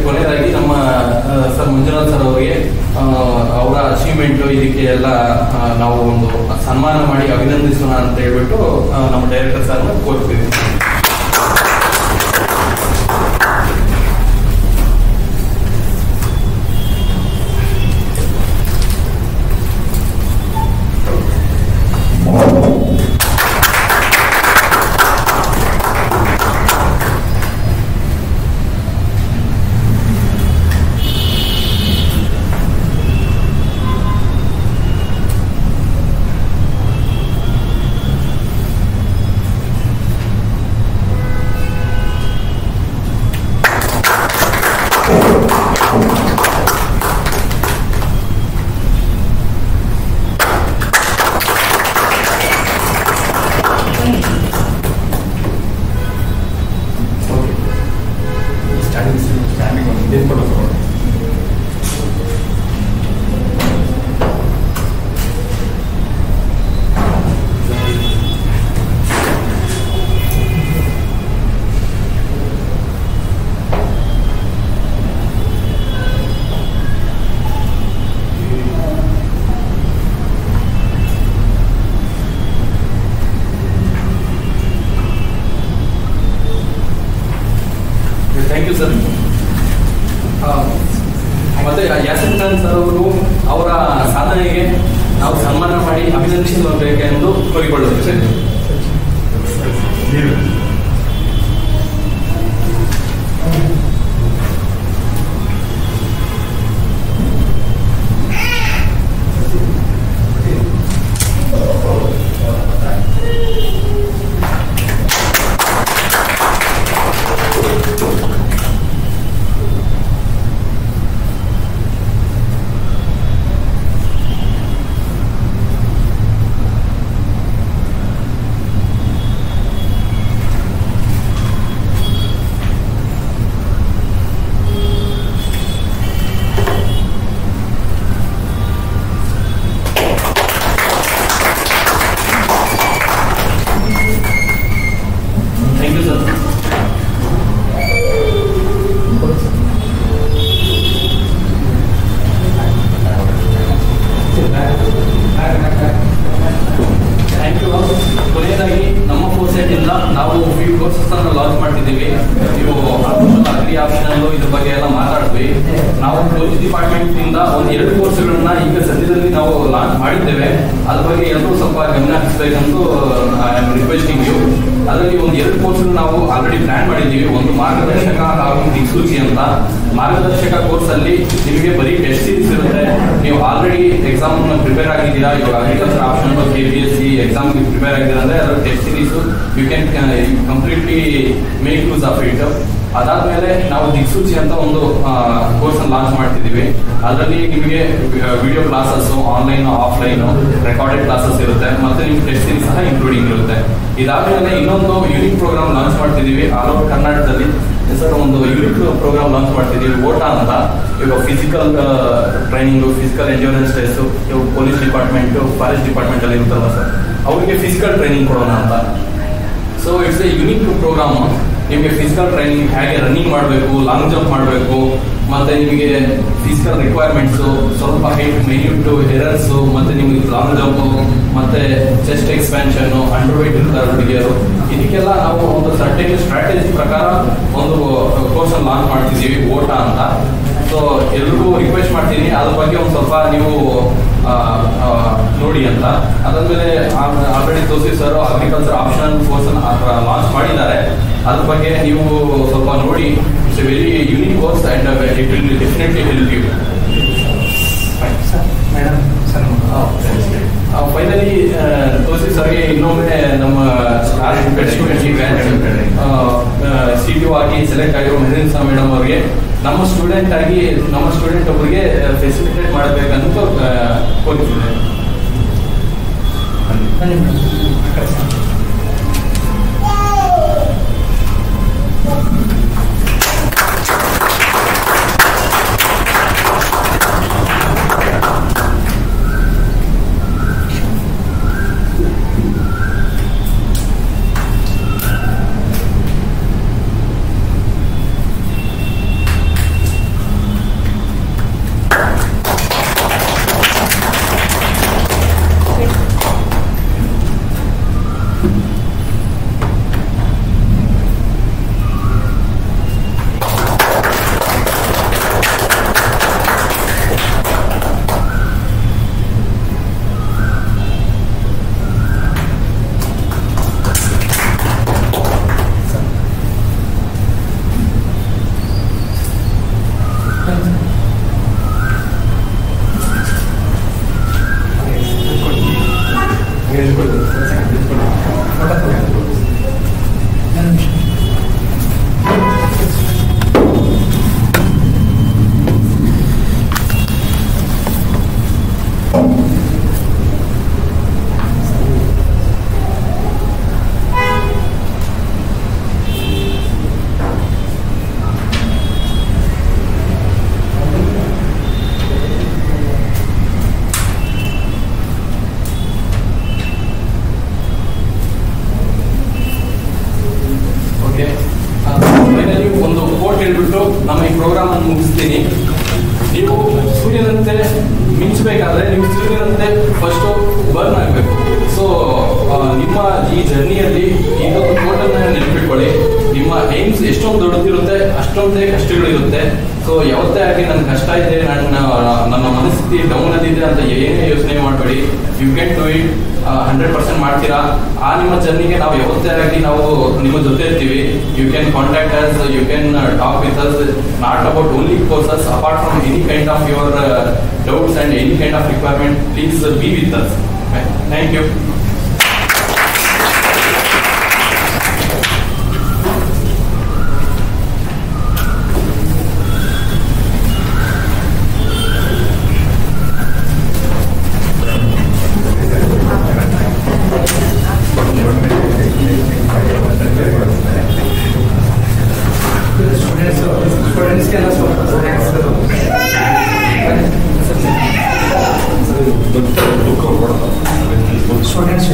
ಕೊನೆಯದಾಗಿ ನಮ್ಮ sir Manjunath sir ಅವರಿಗೆ ಅವರ ಅಚೀವ್ಮೆಂಟು ಇದಕ್ಕೆ ಎಲ್ಲ ನಾವು ಒಂದು ಸನ್ಮಾನ ಮಾಡಿ ಅಭಿನಂದಿಸೋಣ ಅಂತ ಹೇಳ್ಬಿಟ್ಟು ನಮ್ಮ ಡೈರೆಕ್ಟರ್ ಸರ್ನ ಕೋರ್ತೀವಿ. Thank you sir. ಮತ್ತೆ ಯಾಸಿನ್ ಖಾನ್ ಸರ್ ಅವರು ಅವರ ಸಾಧನೆಗೆ ನಾವು ಸನ್ಮಾನ ಮಾಡಿ ಅಭಿನಂದಿಸಬೇಕೆಂದು ಕೋರಿಕೊಳ್ಳುತ್ತೇವೆ. ಕೊನೆಯದಾಗಿ ನಮ್ಮ ಕೋರ್ಸೆಟಿಂದ ನಾವು ಫ್ಯೂ ಕೋರ್ಸಸ್ ಅನ್ನು ಲಾಂಚ್ ಮಾಡ್ತಿದ್ದೀವಿ. ನೀವು ಅಗ್ರಿ ಆಪ್ಷನಲ್ಲು ಇದ್ರ ಬಗ್ಗೆ ಎಲ್ಲ ಮಾತಾಡಿದ್ವಿ. ನಾವು ಪೊಲೀಸ್ ಡಿಪಾರ್ಟ್ಮೆಂಟ್ ಇಂದ ಒಂದು 2 ಕೋರ್ಸ್ಗಳನ್ನ ಈಗ ಸದ್ಯದಲ್ಲಿ ನಾವು ಲಾಂಚ್ ಮಾಡಿದ್ದೇವೆ. ಅದ್ರ ಬಗ್ಗೆ ಎಲ್ಲರೂ ಸ್ವಲ್ಪ ಗಮನ ಹರಿಸಬೇಕಂತೂ ಐ ಆಮ್ ರಿಕ್ವೆಸ್ಟಿಂಗ್ ಯು. ಅದರಲ್ಲಿ ಒಂದು 2 ಕೋರ್ಸ್ ನಾವು ಆಲ್ರೆಡಿ ಪ್ಲಾನ್ ಮಾಡಿದ್ದೀವಿ. ಒಂದು ಮಾರ್ಗದರ್ಶಕ ಹಾಗೂ ದಿಕ್ಸೂಚಿ ಅಂತ. ಮಾರ್ಗದರ್ಶಕ ಕೋರ್ಸ್ ಅಲ್ಲಿ ನಿಮಗೆ ಬರೀ ಟೆಸ್ಟ್ ಸೀರೀಸ್ ಇರುತ್ತೆ. ನೀವು ಆಲ್ರೆಡಿ ಎಕ್ಸಾಮ್ ಪ್ರಿಪೇರ್ ಆಗಿದ್ದೀರಾ, ಇವಾಗ agriculture option KPSC exam prepare ಆಗಿದ್ದೀರಾ ಅಂದ್ರೆ ಅದರ test series you can completely make use of it. ಅದಾದ್ಮೇಲೆ ನಾವು ದಿಕ್ಸೂಚಿ ಅಂತ ಒಂದು ಕೋರ್ಸ್ ಲಾಂಚ್ ಮಾಡ್ತಿದ್ದೀವಿ. ಅದರಲ್ಲಿ ನಿಮಗೆ video classes online offline recorded classes ಇರುತ್ತೆ, ಮತ್ತೆ ನಿಮ್ಗೆ ಟೆಸ್ಟ್ ಸೀರೀಸ್ ಸಹ ಇನ್ಕ್ಲೂಡಿಂಗ್ ಇರುತ್ತೆ. ಇದಾದ್ಮೇಲೆ ಇನ್ನೊಂದು ಯೂನಿಕ್ ಪ್ರೋಗ್ರಾಮ್ ಲಾಂಚ್ ಮಾಡ್ತಿದ್ದೀವಿ ಆಲ್ ಓವರ್ ಕರ್ನಾಟಕದಲ್ಲಿ. ಸರ್ ಒಂದು ಯೂನಿಕ್ ಪ್ರೋಗ್ರಾಮ್ ಲಾಂಚ್ ಮಾಡ್ತಿದ್ದೀವಿ ಓಟಾ ಅಂತ. ಇವಾಗ physical training, physical endurance test, police department, forest department ಅಲ್ಲಿ ಇರುತ್ತಲ್ಲ ಸರ್, ಅವರಿಗೆ ಫಿಸಿಕಲ್ ಟ್ರೈನಿಂಗ್ ಕೊಡೋಣ ಅಂತ. So it's a unique program. ನಿಮಗೆ ಫಿಸಿಕಲ್ ಟ್ರೈನಿಂಗ್ ಹೇಗೆ ರನ್ನಿಂಗ್ ಮಾಡಬೇಕು, ಲಾಂಗ್ ಜಂಪ್ ಮಾಡಬೇಕು, ಮತ್ತೆ ನಿಮಗೆ ಫಿಸಿಕಲ್ ರಿಕ್ವೈರ್ಮೆಂಟ್ಸು, ಸ್ವಲ್ಪ ಹೈಟ್, ಮೈನ್ಯೂಟ್ ಎರರ್ಸ್, ಮತ್ತೆ ನಿಮಗೆ ಲಾಂಗ್ ಜಂಪ್, ಮತ್ತೆ ಚೆಸ್ಟ್ ಎಕ್ಸ್ಪ್ಯಾನ್ಷನ್, ಅಂಡರ್ ವೇಟ್ ಇರ್ತಾರೆ ಹುಡುಗಿಯರು, ಇದಕ್ಕೆಲ್ಲ ನಾವು ಒಂದು ಸರ್ಟೇನ್ ಸ್ಟ್ರಾಟಜಿ ಪ್ರಕಾರ ಒಂದು ಕೋರ್ಸ್ ಲಾಂಚ್ ಮಾಡ್ತಿದ್ದೀವಿ ಓಟಾ ಅಂತ. ಸೊ ಎಲ್ರಿಗೂ ರಿಕ್ವೆಸ್ಟ್ ಮಾಡ್ತೀನಿ ಅದ್ರ ಬಗ್ಗೆ ಒಂದು ಸ್ವಲ್ಪ ನೀವು ನೋಡಿ ಅಂತ. ಅದಾದ್ಮೇಲೆ ಆಲ್ರೆಡಿ ತೋರಿಸಿ sir agriculture optional course launch ಮಾಡಿದ್ದಾರೆ. ಅದ್ರ ಬಗ್ಗೆ ನೀವು ಸ್ವಲ್ಪ ನೋಡಿ. It's a very unique course and it will definitely help you. Finally ತೋರಿಸಿ ಸರ್ಗೆ ಇನ್ನೊಮ್ಮೆ ನಮ್ಮ CTO ಆಗಿ ಸೆಲೆಕ್ಟ್ ಆಗಿರೋ ಮೆಹರಿನ್ಸಾ ಮೇಡಮ್ ಅವರಿಗೆ ನಮ್ಮ ಸ್ಟೂಡೆಂಟ್ ಒಬ್ಬರಿಗೆ ಫೆಸಿಲಿಟೇಟ್ ಮಾಡಬೇಕಂತ ಕೋರ್ತಿದ್ದೇನೆ. ನಮ್ಮ ಈ ಪ್ರೋಗ್ರಾಮ್ ಅನ್ನು ಮುಗಿಸ್ತೀನಿ. ನೀವು ಸೂರ್ಯನಂತೆ ಮಿಂಚಬೇಕಾದ್ರೆ ನೀವು ಸೂರ್ಯನಂತೆ ಫಸ್ಟು ಬರ್ನ್ ಆಗಬೇಕು. ಸೊ ನಿಮ್ಮ ಈ ಜರ್ನಿಯಲ್ಲಿ ಇದೊಂದು ಕೋಟನ್ನು ನೆನಪಿಟ್ಕೊಳ್ಳಿ. ನಿಮ್ಮ ಏಮ್ಸ್ ಎಷ್ಟೊಂದು ದೊಡ್ಡದಿರುತ್ತೆ ಅಷ್ಟೊಂದೇ ಕಷ್ಟಗಳಿರುತ್ತೆ. ಸೊ ಯಾವತ್ತೇ ಆಗಿ ನನ್ನ ಕಷ್ಟ ಇದೆ, ನನ್ನ ಮನಸ್ಥಿತಿ ಡೌನ್ ಅದಿದೆ ಅಂತ ಏನೇ ಯೋಚನೆ ಮಾಡಬೇಡಿ. You can do it. 100% ಮಾಡ್ತೀರಾ. ಆ ನಿಮ್ಮ ಜರ್ನಿಗೆ ನಾವು ಯಾವತ್ತೇ ಆಗಿ ನಾವು ನಿಮ್ಮ ಜೊತೆ ಇರ್ತೀವಿ. You can contact us, you can talk with us, not about only courses, apart from any kind of your doubts and any kind of requirement, please be with us. Thank you. Students